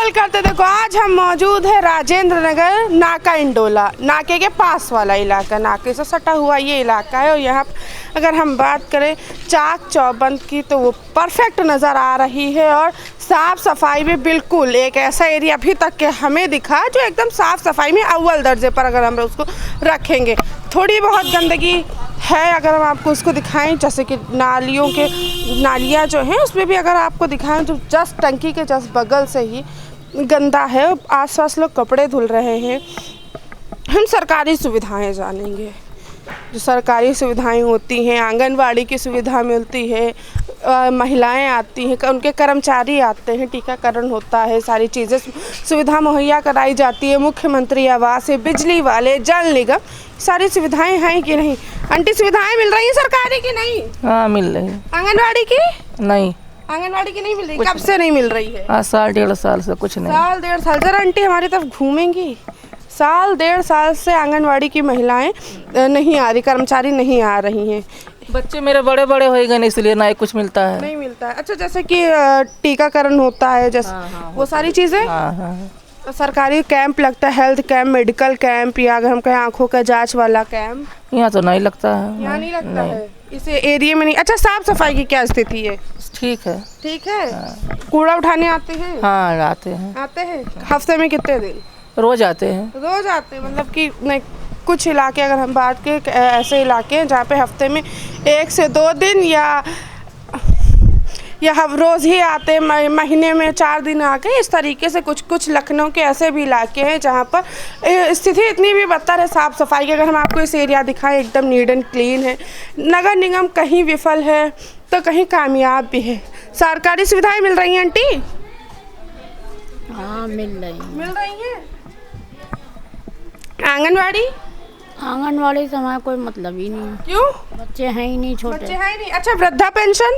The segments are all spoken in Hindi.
बिल्कुल करते। देखो आज हम मौजूद है राजेंद्र नगर नाका इंडोला, नाके के पास वाला इलाका, नाके से सटा हुआ ये इलाका है। और यहाँ अगर हम बात करें चाक चौबंद की तो वो परफेक्ट नज़र आ रही है। और साफ़ सफाई में बिल्कुल एक ऐसा एरिया अभी तक के हमें दिखा जो एकदम साफ़ सफाई में अव्वल दर्जे पर अगर हम उसको रखेंगे। थोड़ी बहुत गंदगी है अगर हम आपको उसको दिखाएं, जैसे कि नालियाँ जो हैं उसमें भी अगर आपको दिखाएं तो जस्ट टंकी के जस्ट बगल से ही गंदा है। आसपास लोग कपड़े धुल रहे हैं। हम सरकारी सुविधाएं जानेंगे। जो सरकारी सुविधाएं होती हैं, आंगनवाड़ी की सुविधा मिलती है, महिलाएं आती हैं, उनके कर्मचारी आते हैं, टीकाकरण होता है, सारी चीज़ें सुविधा मुहैया कराई जाती है। मुख्यमंत्री आवास है, बिजली वाले, जल निगम, सारी सुविधाएं हैं कि नहीं? आंटी सुविधाएं मिल रही है सरकारी की नहीं? हाँ मिल रही है। आंगनवाड़ी की नहीं, आंगनवाड़ी की नहीं मिल रही। कब से नहीं मिल रही है? हाँ साल डेढ़ साल से कुछ नहीं। साल डेढ़ साल। जरा आंटी हमारी तरफ घूमेंगी। साल डेढ़ साल से आंगनवाड़ी की महिलाएं नहीं आ रही, कर्मचारी नहीं आ रही हैं। बच्चे मेरे बड़े बड़े हो गए ना, इसलिए ना कुछ मिलता है। नहीं मिलता है। अच्छा, जैसे कि टीकाकरण होता है, जैसे वो सारी चीज़ें। हाँ। सरकारी कैंप लगता है, हेल्थ कैंप, मेडिकल कैंप, या अगर हम कहें आंखों का जांच वाला कैंप, यहाँ तो नहीं लगता है। यहाँ नहीं लगता है, इस एरिया में नहीं। अच्छा, साफ सफाई की क्या स्थिति है? ठीक है। ठीक है। कूड़ा उठाने आते हैं? हाँ आते हैं। आते हैं। हफ्ते में कितने दिन? रोज आते हैं। रोज आते हैं। मतलब कि नहीं, कुछ इलाके अगर हम बात करें ऐसे इलाके हैं जहाँ पे हफ्ते में 1 से 2 दिन या हम रोज़ ही आते हैं, महीने में 4 दिन आके, इस तरीके से कुछ लखनऊ के ऐसे भी इलाके हैं जहाँ पर स्थिति इतनी भी बदतर है साफ़ सफाई की। अगर हम आपको इस एरिया दिखाएं, एकदम नीट एंड क्लीन है। नगर निगम कहीं विफल है तो कहीं कामयाब भी है। सरकारी सुविधाएं मिल रही हैं आंटी? हाँ मिल रही है। आंगनवाड़ी से हमारा कोई मतलब ही नहीं है। क्यों? बच्चे हैं ही नहीं, छोटे बच्चे हैं ही नहीं। अच्छा, वृद्धा पेंशन?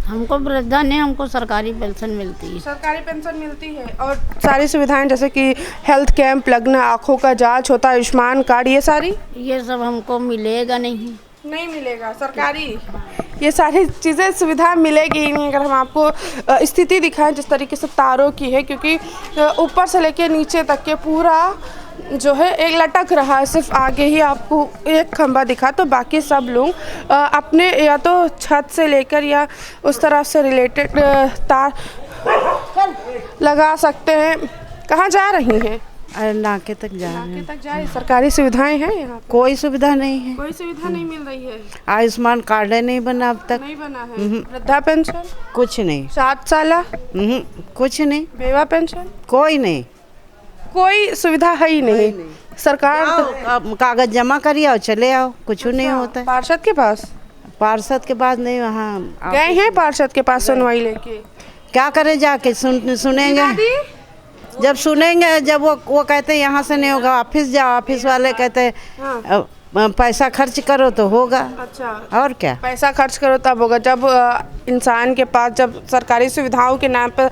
हमको वृद्धा नहीं, हमको सरकारी पेंशन मिलती है। सरकारी पेंशन मिलती है। और सारी सुविधाएं जैसे कि हेल्थ कैंप लगना, आँखों का जांच होता है, आयुष्मान कार्ड, ये सब हमको मिलेगा नहीं मिलेगा। सरकारी ये सारी चीज़ें सुविधा मिलेगी ही नहीं। अगर हम आपको स्थिति दिखाएं जिस तरीके से तारों की है, क्योंकि ऊपर से लेके नीचे तक के पूरा जो है एक लटक रहा है। सिर्फ आगे ही आपको एक खंभा दिखा, तो बाकी सब लोग अपने या तो छत से लेकर या उस तरफ से रिलेटेड तार लगा सकते हैं। कहाँ जा रही हैं? अरे नाके तक जा रहे हैं। नाके तक जा रही। सरकारी सुविधाएं हैं यहाँ? कोई सुविधा नहीं है। कोई सुविधा नहीं मिल रही है। आयुष्मान कार्ड नहीं बना अब तक। नहीं बना है। वृद्धा पेंशन? कुछ नहीं। 7 साल? कुछ नहीं। बेवा पेंशन? कोई नहीं। कोई सुविधा है ही नहीं। सरकार कागज जमा करिए और चले आओ, कुछ नहीं होता है। पार्षद के पास? पार्षद के पास नहीं, वहाँ गए हैं पार्षद के पास सुनवाई लेके? क्या करें जाके? सुनेंगे जब सुनेंगे, जब वो कहते हैं यहाँ से नहीं होगा, ऑफिस जाओ, ऑफिस वाले कहते हैं पैसा खर्च करो तो होगा। अच्छा, और क्या? पैसा खर्च करो तब होगा। जब इंसान के पास जब सरकारी सुविधाओं के नाम पर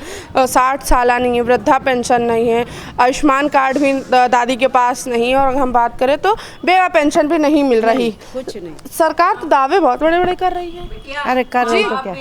60 साल नहीं है, वृद्धा पेंशन नहीं है, आयुष्मान कार्ड भी दादी के पास नहीं है, और अगर हम बात करें तो बेवा पेंशन भी नहीं मिल रही। कुछ नहीं। सरकार तो दावे बहुत बड़े बड़े कर रही है। अरे कर रही तो क्या?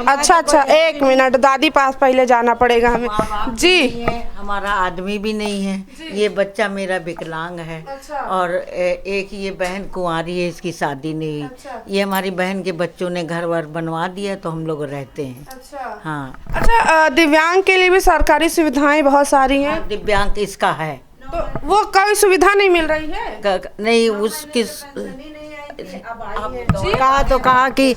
अच्छा, 1 मिनट, दादी पास पहले जाना पड़ेगा हमें। जी, हमारा आदमी भी नहीं है, ये बच्चा मेरा विकलांग है। अच्छा। और एक ये बहन कुंवारी है, इसकी शादी नहीं हुई। अच्छा। ये हमारी बहन के बच्चों ने घर वर बनवा दिया तो हम लोग रहते हैं। अच्छा। हाँ। अच्छा, दिव्यांग के लिए भी सरकारी सुविधाएं बहुत सारी हैं। दिव्यांग इसका है तो वो कोई सुविधा नहीं मिल रही है? नहीं, उसकी कहा कि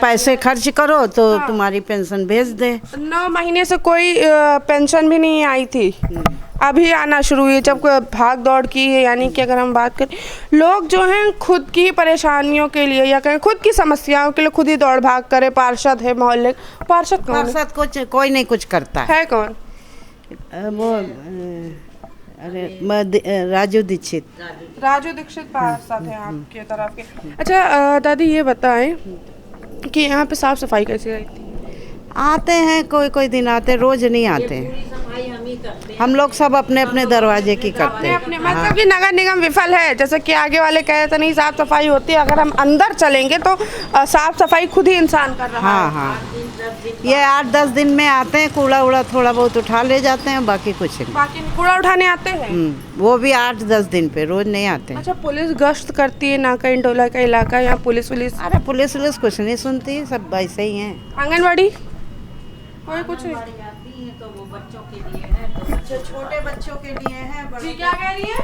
पैसे खर्च करो तो तुम्हारी पेंशन भेज दे। 9 महीने से कोई पेंशन भी नहीं आई थी, अभी आना शुरू हुई जब भाग दौड़ की है। यानी कि अगर हम बात करें, लोग जो हैं खुद की परेशानियों के लिए या कहें खुद की समस्याओं के लिए खुद ही दौड़ भाग करे। पार्षद है मोहल्ले, पार्षद कौन है? पार्षद कोई नहीं कुछ करता है। कौन? वो अरे राजू दीक्षित पार्षद है आपके तरफ के। अच्छा दादी, ये बताएं कि यहाँ पे साफ सफाई कैसी रहती है? आते हैं कोई दिन आते, रोज नहीं आते हैं। सफाई हम ही हम लोग सब अपने अपने दरवाजे की करते हैं। अपने मतलब कि नगर निगम विफल है, जैसे कि आगे वाले कह रहे थे नहीं साफ सफाई होती है, अगर हम अंदर चलेंगे तो साफ सफाई खुद ही इंसान कर रहा है। हाँ, ये 8-10 दिन में आते हैं, कूड़ा उड़ा थोड़ा बहुत उठा ले जाते हैं, बाकी कुछ नहीं। बाकी कूड़ा उठाने आते हैं। वो भी 8-10 दिन पे, रोज नहीं आते हैं। अच्छा, पुलिस गश्त करती है नाका इंडोला का इलाका, यहाँ पुलिस वुलिस? अरे पुलिस वुलिस कुछ नहीं सुनती, सब वैसे ही हैं। आंगनवाड़ी कोई कुछ नहीं? तो वो बच्चों के लिए है, तो छोटे बच्चों के लिए है। जी क्या कह रही है?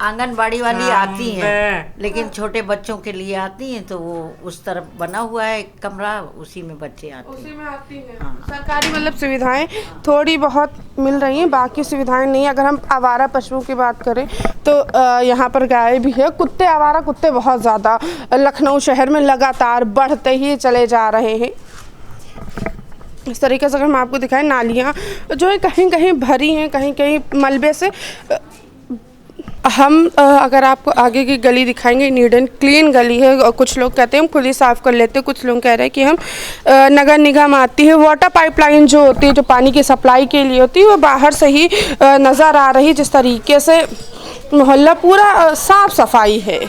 आंगनबाड़ी वाली आती हैं, लेकिन छोटे बच्चों के लिए आती हैं, तो वो उस तरफ बना हुआ है एक कमरा, उसी में बच्चे आते हैं। उसी में आती हैं। सरकारी मतलब सुविधाएं थोड़ी बहुत मिल रही हैं, बाकी सुविधाएं नहीं। अगर हम आवारा पशुओं की बात करें तो यहाँ पर गाय भी है, कुत्ते, आवारा कुत्ते बहुत ज़्यादा लखनऊ शहर में लगातार बढ़ते ही चले जा रहे हैं। इस तरीके से अगर हम आपको दिखाएं, नालियाँ जो है कहीं कहीं भरी हैं, कहीं कहीं मलबे से। हम अगर आपको आगे की गली दिखाएंगे, नीट एंड क्लीन गली है, और कुछ लोग कहते हैं हम खुद ही साफ़ कर लेते हैं, कुछ लोग कह रहे हैं कि हम नगर निगम आती है। वाटर पाइपलाइन जो होती है, जो पानी की सप्लाई के लिए होती है, वो बाहर से ही नज़र आ रही है। जिस तरीके से मोहल्ला पूरा साफ़ सफाई है।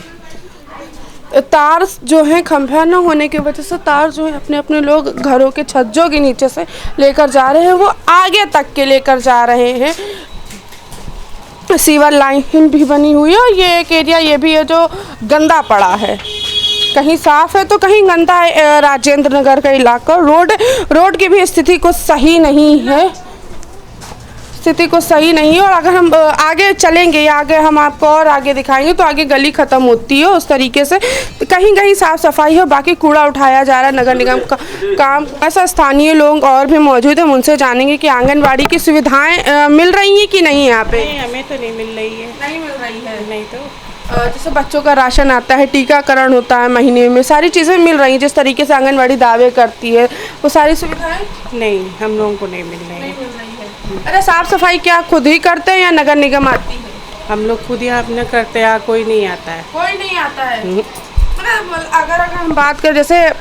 तार जो है खंभा न होने की वजह से तार जो है अपने अपने लोग घरों के छज्जों के नीचे से लेकर जा रहे हैं, वो आगे तक के लेकर जा रहे हैं। सीवर लाइन भी बनी हुई है, और ये एक एरिया ये भी है जो गंदा पड़ा है, कहीं साफ़ है तो कहीं गंदा है। राजेंद्र नगर का इलाका, रोड की भी स्थिति कुछ सही नहीं है, और अगर हम आगे चलेंगे या आगे हम आपको और आगे दिखाएंगे तो आगे गली ख़त्म होती है उस तरीके से। कहीं कहीं साफ़ सफाई है, बाकी कूड़ा उठाया जा रहा है, नगर निगम का काम। ऐसा स्थानीय लोग और भी मौजूद हैं, उनसे जानेंगे कि आंगनवाड़ी की सुविधाएं मिल रही हैं कि नहीं यहाँ पे। नहीं, हमें तो नहीं मिल रही है। नहीं मिल रही है। नहीं तो जैसे बच्चों का राशन आता है, टीकाकरण होता है महीने में, सारी चीज़ें मिल रही हैं जिस तरीके से आंगनवाड़ी दावे करती है, वो सारी सुविधाएं नहीं, हम लोगों को नहीं मिल रही है। अरे साफ सफाई क्या खुद ही करते हैं या नगर निगम आती है? हम लोग खुद ही अपने करते हैं, कोई नहीं आता है। कोई नहीं आता है। मतलब अगर हम बात करें, जैसे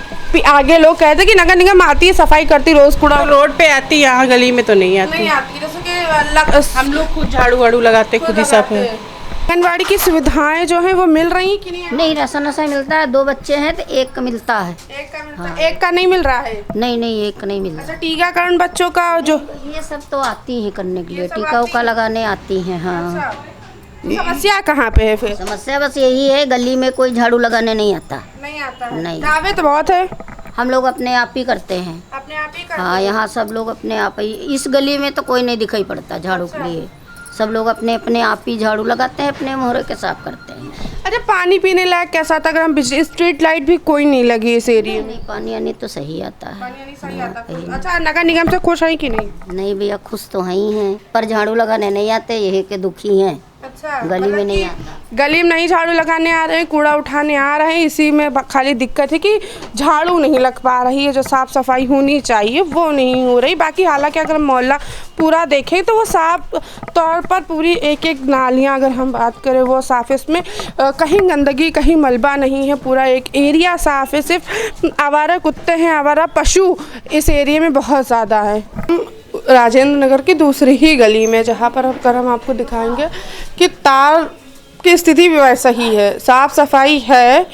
आगे लोग कहते हैं कि नगर निगम आती है, सफाई करती, रोज कूड़ा रोड पे आती, यहाँ गली में तो नहीं आती। नहीं आती। जैसे कि हम लोग खुद झाड़ू वाड़ू लगाते, खुद ही सब है। आंगनवाड़ी की सुविधाएं जो हैं वो मिल रही हैं कि नहीं? नहीं, राशन वाशन मिलता है। 2 बच्चे हैं तो एक का मिलता है। एक का मिलता है, एक का नहीं मिल रहा है। नहीं, एक का नहीं मिलता। अच्छा, टीकाकरण बच्चों का जो ये सब तो आती हैं करने के लिए, टीका उका लगाने आती हैं। हाँ, समस्या कहाँ पे है फिर? समस्या बस यही है, गली में कोई झाड़ू लगाने नहीं आता। नहीं आता है। नहीं। दावे तो बहुत है। हम लोग अपने आप ही करते हैं। अपने आप ही करते हाँ, यहाँ सब लोग अपने आप ही। इस गली में तो कोई नहीं दिखाई पड़ता झाड़ू के लिए, सब लोग अपने अपने आप ही झाड़ू लगाते हैं, अपने मोहरे के साफ करते हैं। अच्छा, पानी पीने लायक कैसा था? अगर हम बिजली, स्ट्रीट लाइट भी कोई नहीं लगी इस एरिया में? नहीं, पानी आनी तो सही आता है। सही आता है। अच्छा, नगर निगम से खुश हैं कि नहीं? नहीं भैया, खुश तो हैं ही हैं, पर झाड़ू लगाने नहीं आते, यही के दुखी हैं। अच्छा, गली में नहीं आता। गली में नहीं झाड़ू लगाने आ रहे हैं, कूड़ा उठाने आ रहे हैं, इसी में खाली दिक्कत है कि झाड़ू नहीं लग पा रही है, जो साफ़ सफाई होनी चाहिए वो नहीं हो रही। बाकी हालांकि अगर मोहल्ला पूरा देखें तो वो साफ तौर पर पूरी एक एक नालियाँ अगर हम बात करें वो साफ़ है, इसमें कहीं गंदगी कहीं मलबा नहीं है, पूरा एक एरिया साफ़ है। सिर्फ आवारा कुत्ते हैं, आवारा पशु इस एरिया में बहुत ज़्यादा है। राजेंद्र नगर की दूसरी ही गली में, जहाँ पर हम आपको दिखाएंगे कि तार की स्थिति भी वैसा ही है, साफ़ सफाई है,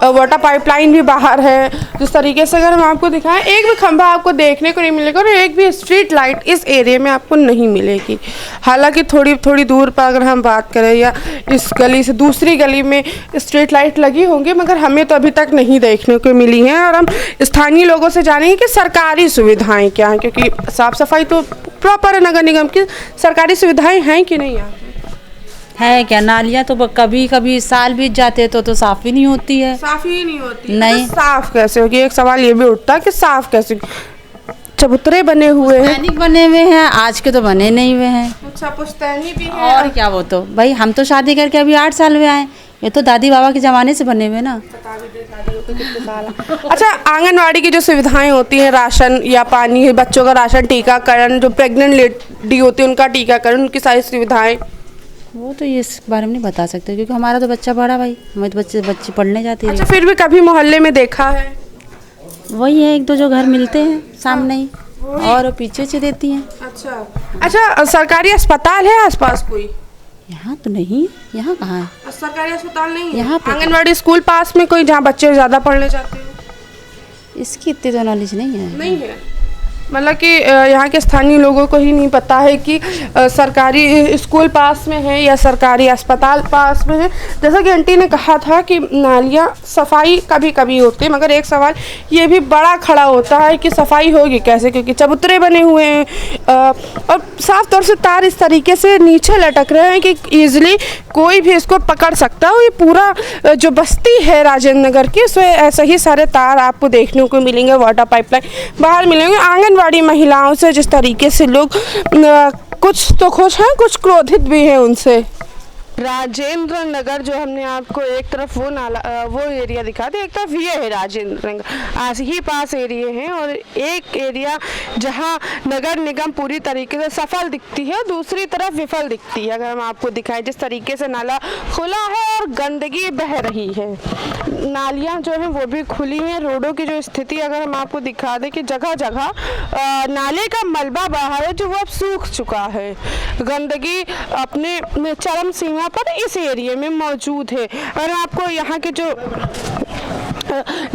वाटर पाइपलाइन भी बाहर है। जिस तरीके से अगर हम आपको दिखाएं, एक भी खंभा आपको देखने को नहीं मिलेगा और एक भी स्ट्रीट लाइट इस एरिया में आपको नहीं मिलेगी। हालांकि थोड़ी दूर पर अगर हम बात करें या इस गली से दूसरी गली में स्ट्रीट लाइट लगी होंगी, मगर हमें तो अभी तक नहीं देखने को मिली हैं। और हम स्थानीय लोगों से जानेंगे कि सरकारी सुविधाएँ क्या हैं, क्योंकि साफ़ सफाई तो प्रॉपर है, नगर निगम की सरकारी सुविधाएँ हैं कि नहीं यहाँ है क्या? नालियाँ तो कभी कभी साल बीत जाते हैं तो साफ ही नहीं होती है। साफ ही नहीं होती। नहीं, तो साफ कैसे होगी? एक सवाल ये भी उठता है कि साफ कैसे? चबूतरे बने हुए हैं, सैनिक बने हुए हैं, आज के तो बने नहीं हुए हैं। अच्छा, पुश्तैनी भी है। और क्या, वो तो भाई हम तो शादी करके अभी 8 साल हुए आए, ये तो दादी बाबा के ज़माने से बने हुए ना। अच्छा, आंगनवाड़ी की जो सुविधाएं होती हैं, राशन या पानी, बच्चों का राशन, टीकाकरण, जो प्रेग्नेंट लेडी होती है उनका टीकाकरण, उनकी सारी सुविधाएं, वो तो ये इस बारे में नहीं बता सकते क्योंकि हमारा तो बच्चा बड़ा, भाई हमें तो बच्चे पढ़ने जाती है। अच्छा, फिर भी कभी मोहल्ले में देखा है? वही है, 1-2 जो घर मिलते हैं सामने ही। और पीछे से देती हैं। अच्छा, सरकारी अस्पताल है आसपास कोई? यहाँ तो नहीं है। यहाँ कहाँ है? सरकारी अस्पताल नहीं है? यहाँ पे तो- आंगनवाड़ी स्कूल पास में कोई जहाँ बच्चे ज़्यादा पढ़ने जाते हो? इसकी इतनी तो नॉलेज नहीं है। नहीं है, मतलब कि यहाँ के स्थानीय लोगों को ही नहीं पता है कि सरकारी स्कूल पास में है या सरकारी अस्पताल पास में है। जैसा कि आंटी ने कहा था कि नालियाँ सफाई कभी कभी होती है, मगर एक सवाल ये भी बड़ा खड़ा होता है कि सफाई होगी कैसे, क्योंकि चबूतरे बने हुए हैं और साफ तौर से तार इस तरीके से नीचे लटक रहे हैं कि ईजिली कोई भी इसको पकड़ सकता है। ये पूरा जो बस्ती है राजेंद्र नगर की, उसमें ऐसे ही सारे तार आपको देखने को मिलेंगे, वाटर पाइपलाइन बाहर मिलेंगे। आंगनवाड़ी महिलाओं से जिस तरीके से लोग कुछ तो खुश हैं, कुछ क्रोधित भी हैं उनसे। राजेंद्र नगर जो हमने आपको एक तरफ वो नाला वो एरिया दिखा दिया, एक तरफ ये है राजेंद्र नगर, आज ही पास एरिया हैं और एक एरिया जहां नगर निगम पूरी तरीके से सफल दिखती है, दूसरी तरफ विफल दिखती है। अगर हम आपको दिखाएं जिस तरीके से नाला खुला है और गंदगी बह रही है, नालियां जो हैं वो भी खुली हैं। रोडों की जो स्थिति अगर हम आपको दिखा दें कि जगह जगह नाले का मलबा बाहर है जो वो अब सूख चुका है। गंदगी अपने चरम सीमा पर इस एरिया में मौजूद है। और आपको यहाँ के जो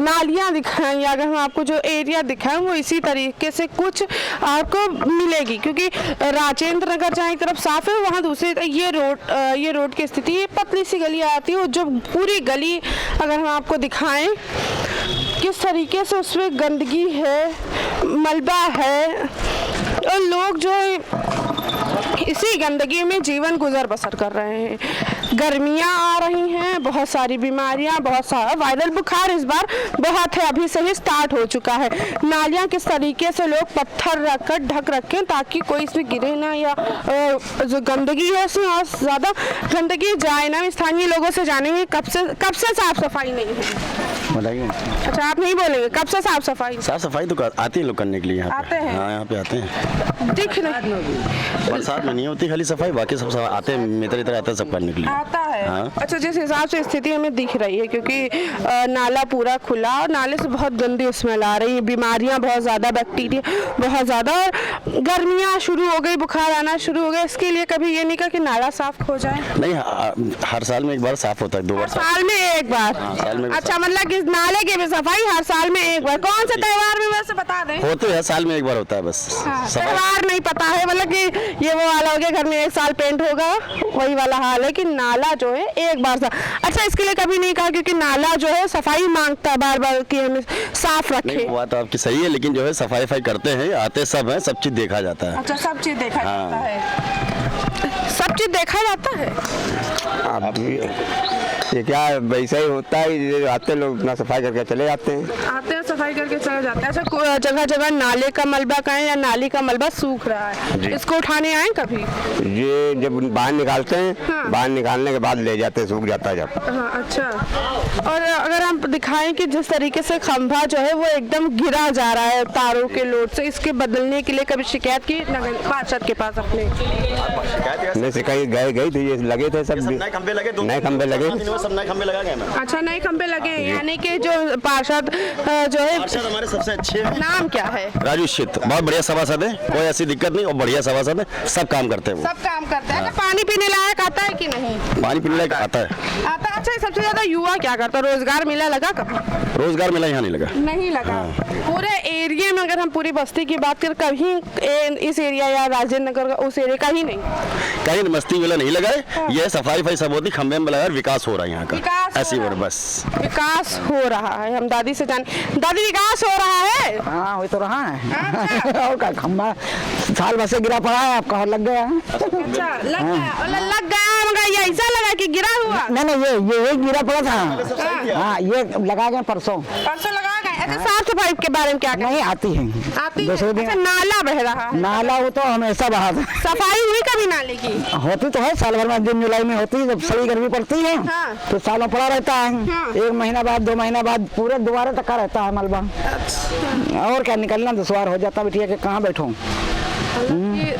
नालियाँ दिखाएं या अगर हम आपको जो एरिया दिखाएं वो इसी तरीके से कुछ आपको मिलेगी, क्योंकि राजेंद्र नगर जहाँ एक तरफ साफ है वहाँ दूसरी ये रोड की स्थिति, ये पतली सी गली आती है, जो पूरी गली अगर हम आपको दिखाएं किस तरीके से उसमें गंदगी है, मलबा है और लोग जो है इसी गंदगी में जीवन गुजर बसर कर रहे हैं। गर्मियाँ आ रही हैं, बहुत सारी बीमारियाँ, बहुत सारा वायरल बुखार इस बार बहुत है, अभी से ही स्टार्ट हो चुका है। नालियाँ किस तरीके से लोग पत्थर रखकर ढक रखें ताकि कोई इसमें गिरे ना, या जो गंदगी है उसमें और ज़्यादा गंदगी जाए ना। स्थानीय लोगों से जानेंगे कब से साफ सफाई नहीं है। बताइए। अच्छा, आप नहीं बोलेंगे कब से साफ सफाई तो आते हैं लोग करने के लिए यहाँ आते हैं? हाँ, यहाँ पे आते हैं। दिख नहीं बरसात में नहीं होती खाली सफाई, बाकी सब आते हैं, मित्र इधर आते हैं सब करने के लिए। आता है। हाँ। अच्छा, जिस हिसाब से स्थिति हमें दिख रही है, क्योंकि नाला पूरा खुला और नाले से बहुत गंदी स्मेल आ रही है, बीमारियां बहुत ज़्यादा, बैक्टीरिया बहुत ज़्यादा, और गर्मियां शुरू हो गई, बुखार आना शुरू हो गया। इसके लिए कभी ये नहीं कहा कि नाला साफ हो जाए? नहीं, हर साल में एक बार साफ होता है, 2 बार साल में एक बार? हाँ, साल में। अच्छा, मतलब कि नाले की भी सफाई हर साल में एक बार? कौन से त्योहार में वैसे बता दें? होते हैं, साल में एक बार होता है बस। त्योहार नहीं पता है, मतलब कि ये वो वाला हो गया घर में एक साल पेंट होगा, वही वाला हाल है कि नाला जो है एक बार अच्छा, इसके लिए कभी नहीं कहा क्योंकि नाला जो है सफाई मांगता है बार बार कि हमें साफ रखें? वो तो आपकी सही है, लेकिन जो है सफाई करते हैं, आते सब है, सब चीज देखा जाता है। अच्छा, सब चीज देखा जाता है, सब चीज देखा जाता है। अब ये क्या वैसा ही होता है, ये आते लोग अपना सफाई करके चले जाते हैं, सफाई करके चले जाते हैं। अच्छा, जगह जगह नाले का मलबा का है या नाली का मलबा सूख रहा है, इसको उठाने आए कभी? ये जब बाहर निकालते हैं, बाहर निकालने के बाद ले जाते हैं, सूख जाता है जब। हाँ, अच्छा। और अगर हम दिखाएं कि जिस तरीके से खंभा जो है वो एकदम गिरा जा रहा है तारों के लोड से, इसके बदलने के लिए कभी शिकायत की नगर पार्षद के पास अपने? नहीं, शिकायत गई थी, ये लगे थे सब नए खंबे लगे, सब नए खंबे लगा गए। अच्छा, नए खंबे लगे, यानी कि जो पार्षद जो है हमारे सबसे अच्छे हैं। नाम क्या है? राजू शित, बहुत बढ़िया सभासद है, कोई ऐसी दिक्कत नहीं, और बढ़िया सभासद है, सब काम करते हैं वो। सब काम करते हैं। पानी पीने लायक आता है कि नहीं? पानी पीने लायक आता है। अच्छा, सबसे ज्यादा युवा क्या करता है? रोजगार मेला लगा कभी? रोजगार मेला यहाँ नहीं लगा। नहीं लगा। पूरे एरिया में अगर हम पूरी बस्ती की बात करें, कहीं इस एरिया या राजेंद्र नगर का उस एरिया का ही नहीं, कहीं मस्ती मेला नहीं लगा है। ये सफाई सब होती, खंबे में लगा, विकास हो रहा है यहाँ का, ऐसी और बस विकास हो रहा है। हम दादी से दादी, विकास हो रहा है? हाँ, हो तो रहा है। और क्या, खंबा साल भर से गिरा पड़ा है, आपका लग गया। अच्छा, लग गया, मगर ये ऐसा लगा कि गिरा हुआ? नहीं, ये गिरा पड़ा था। हाँ, ये लगा गए परसों लगा गए। अच्छा, साफ सफाई के बारे में क्या नहीं आती है? दूसरे दिन नाला बह रहा है। नाला वो तो हमेशा बहा था। सफाई हुई कभी नाले की? होती तो है, साल भर में जून जुलाई में होती है, जब सही गर्मी पड़ती है। हाँ। तो सालों पड़ा रहता है। हाँ। 1 महीना बाद, 2 महीना बाद पूरे दोबारा तक का रहता है मलबा। और क्या, निकलना दुश्वार हो जाता बिटिया के कहाँ बैठो।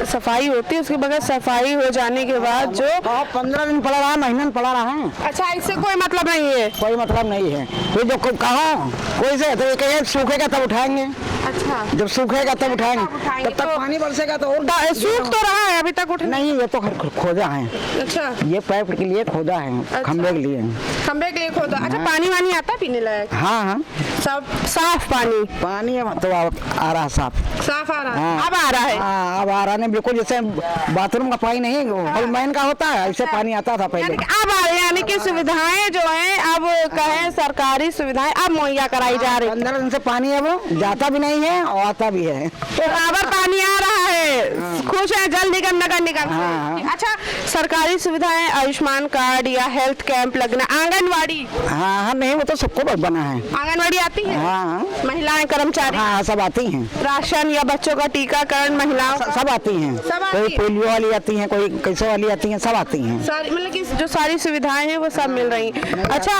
सफाई होती है, उसके बगैर सफाई हो जाने के बाद जो 15 दिन पड़ा रहा, महीना पड़ा रहा है। अच्छा, इससे कोई मतलब नहीं है? कोई मतलब नहीं है। ये जो कहा कोई से तो ये सूखेगा तब उठाएंगे। अच्छा, जब सूखेगा तब उठाएंगे, तब तक पानी बरसेगा तो और सूख तो रहा है अभी तक उठ नहीं, ये तो खोदा है। अच्छा, ये पाइप के लिए खोदा है, खंबे के लिए। खंबे के लिए खोदा। अच्छा, पानी वानी आता है पीने लायक? हाँ हाँ, सब साफ पानी तो आ रहा साफ आ रहा है। हाँ। अब आ रहा है। हाँ, अब आ रहा नहीं, बिल्कुल जैसे बाथरूम का पानी नहीं होलमैन का होता है, ऐसे पानी आता था पहले। अब यानी कि सुविधाएं जो हैं अब कहें सरकारी सुविधाएं अब मुहैया कराई जा रही है। 15 दिन से पानी है, वो जाता भी नहीं है और आता भी है। बराबर पानी आ रहा है, खुश है जल निगम नगर निगम से। अच्छा, सरकारी सुविधाएं, आयुष्मान कार्ड या हेल्थ कैंप लगना, आंगनवाड़ी? हाँ, नहीं वो तो सबको बना है। आंगनवाड़ी आती है? हाँ, महिलाएं कर्मचारी? हाँ, सब आती हैं। राशन या बच्चों का टीकाकरण महिलाओं का? सब आती हैं। कोई पोलियो वाली आती हैं, कोई कैसे वाली आती हैं, सब आती हैं। सारी मतलब कि जो सारी सुविधाएं हैं वो सब मिल रही हैं। अच्छा,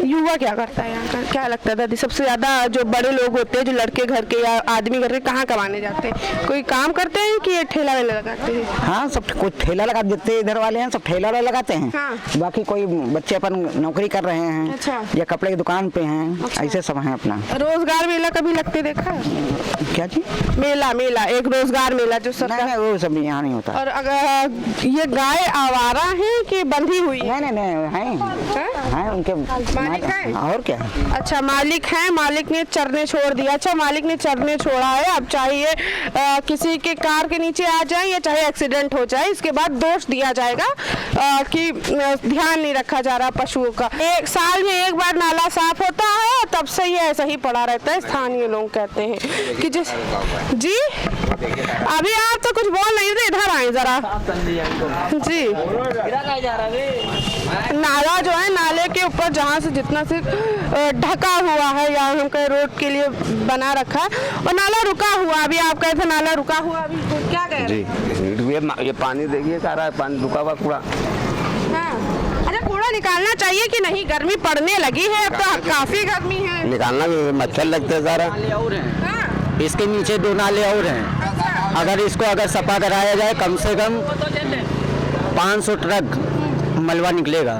युवा क्या करता है यहाँ का? क्या लगता है दादी, सबसे ज्यादा जो बड़े लोग होते हैं, जो लड़के घर के या आदमी घर के, कहाँ कमाने जाते हैं? कोई काम करते हैं कि ये ठेला वेला लगाते हैं? हाँ, सब कोई ठेला लगा देते, इधर वाले हैं सब ठेला लगाते हैं। हाँ। बाकी कोई बच्चे अपन नौकरी कर रहे हैं। अच्छा। या कपड़े की दुकान पे हैं। अच्छा। ऐसे सब हैं अपना। रोजगार मेला कभी लगते देखा है? क्या चीज? मेला एक रोजगार मेला जो सरकार? नहीं, वो सब यहाँ नहीं होता। और अगर ये गाय आवारा है कि बंधी हुई है? नहीं, हैं उनके मालिक हैं? और क्या? अच्छा, मालिक हैं, मालिक ने चरने छोड़ दिया। अच्छा, मालिक ने चरने छोड़ा है, अब चाहिए किसी के कार के नीचे आ जाए या चाहे एक्सीडेंट हो जाए, इसके बाद दोष दिया जाएगा कि ध्यान नहीं रखा जा रहा पशुओं का। एक साल में एक बार नाला साफ होता है, तब से ये ऐसा ही पड़ा रहता है। स्थानीय लोग कहते हैं कि जिस जी अभी आप तो कुछ बोल नहीं रहे, इधर आए जरा जी। नाला जो है, नाले के ऊपर जहाँ से जितना से ढका हुआ है या हम कहें रोड के लिए बना रखा है, और नाला रुका हुआ। अभी आप कहे थे नाला रुका हुआ, अभी तो क्या कह रहे हैं? ये पानी देखिए सारा पानी रुका हुआ कूड़ा। हाँ। अच्छा, कूड़ा निकालना चाहिए कि नहीं? गर्मी पड़ने लगी है, अब तो काफी गर्मी है। निकालना भी, मच्छर लगते हैं सारा। हाँ। इसके नीचे 2 नाले और हैं। अगर इसको सफा कराया जाए, कम से कम 500 ट्रक मलबा निकलेगा।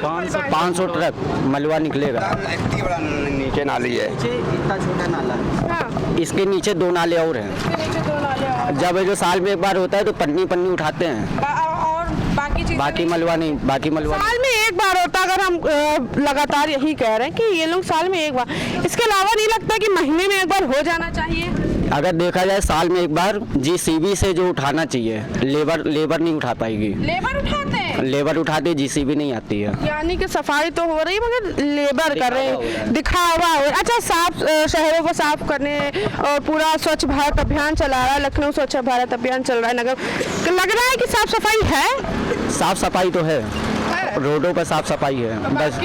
500 ट्रक मलबा निकलेगा। नीचे नाली है, इतना छोटा नाला। हाँ। इसके नीचे 2 नाले और हैं। जब जो साल में एक बार होता है तो पन्नी उठाते हैं, और बाकी मलबा नहीं, बाकी मलबा साल में एक बार होता। अगर हम लगातार यही कह रहे हैं कि ये लोग साल में एक बार, इसके अलावा नहीं लगता कि महीने में एक बार हो जाना चाहिए? अगर देखा जाए साल में एक बार जीसीबी से जो उठाना चाहिए, लेबर नहीं उठा पाएगी। लेबर उठाते हैं? लेबर उठाते, जीसीबी नहीं आती है। यानी कि सफाई तो हो रही है मगर लेबर कर रहे हैं, दिखावा हो। अच्छा, साफ शहरों को साफ करने और पूरा स्वच्छ भारत अभियान चला रहा है, लखनऊ स्वच्छ भारत अभियान चल रहा है नगर, लग रहा है कि साफ सफाई है? साफ सफाई तो है, रोडों पर साफ सफाई है, बस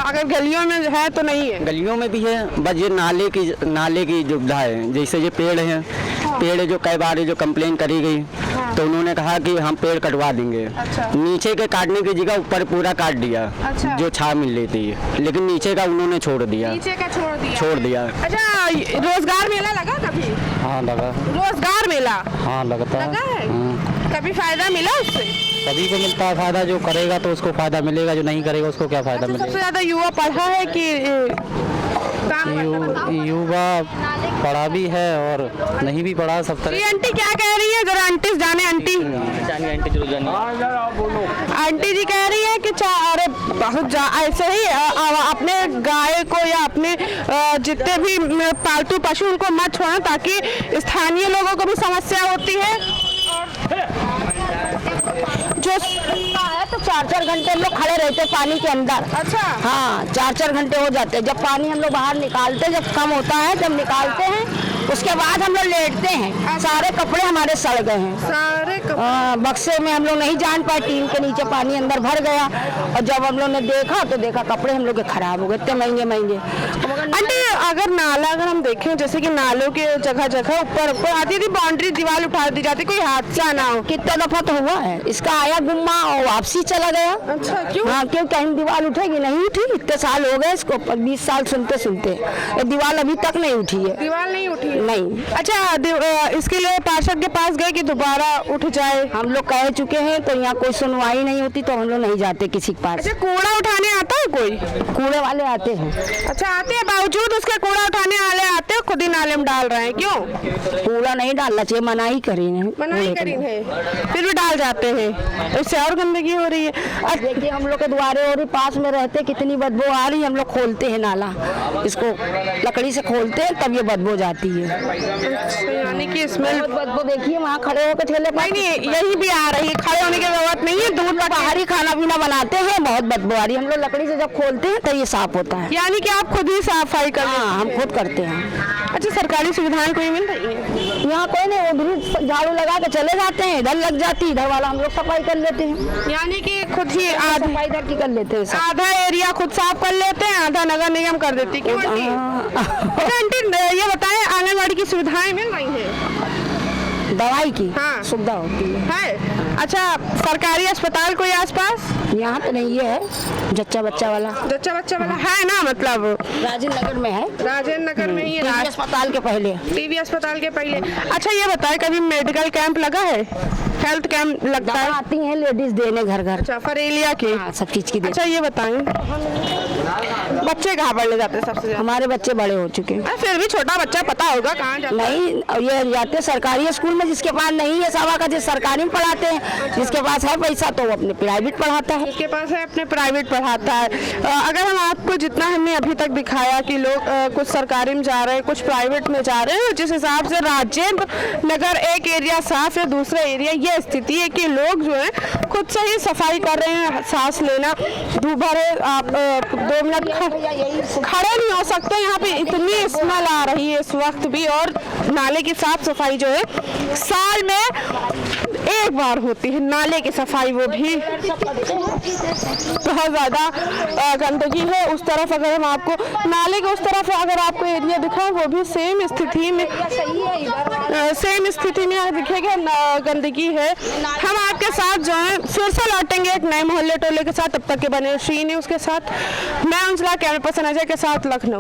अगर गलियों में है तो नहीं है। गलियों में भी है, बस ये नाले की दुविधा है। जैसे ये पेड़ हैं, पेड़ जो कई बार जो कंप्लेन करी गई, तो उन्होंने कहा कि हम पेड़ कटवा देंगे। अच्छा। नीचे के काटने की जगह ऊपर पूरा काट दिया। अच्छा। जो छाव मिल रही थी, लेकिन नीचे का उन्होंने छोड़ दिया। नीचे का छोड़ दिया। अच्छा, रोजगार मेला लगा कभी? हाँ लगा। रोजगार मेला? हाँ लगता लगा है। कभी फायदा मिला उससे? सभी को मिलता है फायदा, जो करेगा तो उसको फायदा मिलेगा, जो नहीं करेगा उसको क्या फायदा मिलेगा। सबसे ज्यादा युवा पढ़ा है कि युवा पढ़ा भी है और नहीं भी पढ़ा, सब तरह। आंटी क्या कह रही है, जरा आंटी जाने। आंटी आंटी जी कह रही है कि अरे बहुत ऐसे ही अपने गाय को या अपने जितने भी पालतू पशु उनको मत छोड़ना, ताकि स्थानीय लोगों को भी समस्या होती है। जो है तो 4-4 घंटे हम लोग खड़े रहते पानी के अंदर। अच्छा। हाँ, 4-4 घंटे हो जाते हैं। जब पानी हम लोग बाहर निकालते, जब कम होता है जब निकालते हैं, उसके बाद हम लोग लेटते हैं। सारे कपड़े हमारे सड़ गए हैं, सारे बक्से में हम लोग नहीं जान पाए, टीन के नीचे पानी अंदर भर गया। और जब हम लोग ने देखा कपड़े हम लोग के खराब हो गए, इतने महंगे। आंटी, अगर नाला अगर हम देखें, जैसे कि नालों के जगह जगह ऊपर आती थी बाउंड्री, दीवार उठा दी जाती, कोई हादसा ना हो। कितना दफा तो हुआ है, इसका आया गुम्मा और वापसी चला गया। अच्छा, क्यों? हाँ, क्यों? कहीं दीवार उठेगी, नहीं उठी। इतने साल हो गए इसको, 20 साल सुनते ये दीवार अभी तक नहीं उठी है। दीवार नहीं उठी है? नहीं। अच्छा, इसके लिए पार्षद के पास गए कि दोबारा उठ जाए? हम लोग कह चुके हैं तो यहाँ कोई सुनवाई नहीं होती तो हम लोग नहीं जाते किसी के पास। अच्छा, कूड़ा उठाने आता है कोई? कूड़े वाले आते हैं। अच्छा, आते हैं, बावजूद उसके कूड़ा उठाने वाले आते हैं, खुद ही नाले में डाल रहे हैं, क्यों? कूड़ा नहीं डालना चाहिए, मनाही करी है, मनाही करी है, फिर भी डाल जाते हैं, उससे और गंदगी हो रही है। अब देखिए हम लोग के द्वारे और पास में रहते कितनी बदबू आ रही है, हम लोग खोलते हैं नाला, इसको लकड़ी से खोलते हैं तब ये बदबू जाती है। यानी कि स्मेल बदबू देखिए वहाँ खड़े होकर ठेले पर। नहीं, यही भी आ रही है, खड़े होने की जरूरत नहीं है, दूर तक बाहरी खाना पीना बनाते हैं, बहुत बदबू आ रही है, हम लोग लकड़ी से जब खोलते हैं तो ये साफ होता है। यानी कि आप खुद ही सफाई कर? हाँ, हम खुद करते हैं। अच्छा, सरकारी सुविधाएं कोई मिल रही है? यहाँ कोई नहीं, उधर झाड़ू लगा के चले जाते हैं, इधर लग जाती है, इधर वाला हम लोग सफाई कर लेते हैं। यानी कि खुद ही सफाई इधर की कर लेते हैं, आधा एरिया खुद साफ कर लेते हैं, आधा नगर निगम कर देती है। क्यों आंटी? आंटी ये बताएं, आंगनबाड़ी की सुविधाएं मिल रही हैं? दवाई की हाँ, सुविधा होती है। अच्छा, सरकारी अस्पताल कोई आसपास? यहाँ पे नहीं है, जच्चा बच्चा वाला है ना, मतलब राजेंद्र नगर में है, राजेंद्र नगर में ही है, टीबी अस्पताल के पहले। टीबी अस्पताल के पहले। अच्छा, ये बताएं, कभी मेडिकल कैंप लगा है? हेल्थ कैंप लगता है? आती हैं लेडीज देने घर घर। अच्छा, फरेलिया की? हाँ, सब चीज की। अच्छा, ये बताएं, बच्चे कहाँ पढ़ने जाते हैं सबसे ज्यादा? हमारे बच्चे बड़े हो चुके हैं। फिर भी छोटा बच्चा पता होगा कहाँ जाता है? नहीं, ये जाते सरकारी स्कूल में, जिसके पास नहीं है सवा का, जिस सरकारी में पढ़ाते हैं, जिसके पास है पैसा तो वो अपने प्राइवेट पढ़ाता है। जिसके पास है अपने प्राइवेट पढ़ाता है। अगर हम आपको जितना हमने अभी तक दिखाया कि लोग कुछ सरकारी में जा रहे हैं, कुछ प्राइवेट में जा रहे हैं, जिस हिसाब से राजेंद्र नगर एक एरिया साफ है, दूसरा एरिया ये स्थिति है कि लोग जो है खुद से ही सफाई कर रहे हैं। सांस लेना, धूप भरे आप 2 मिनट खड़े नहीं हो सकते, यहाँ पे इतनी स्मेल आ रही है इस वक्त भी। और नाले की साफ सफाई जो है साल में एक बार होती है, नाले की सफाई, वो भी बहुत ज़्यादा गंदगी है। उस तरफ अगर हम आपको नाले के उस तरफ अगर आपको एरिया दिखा, वो भी सेम स्थिति में दिखेगा, गंदगी है। हम आपके साथ जो है फिर से लौटेंगे एक नए मोहल्ले टोले के साथ, तब तक के बने श्री न्यूज़ के साथ। मैं अंजला, कैमरा पर्सन अजय के साथ, लखनऊ।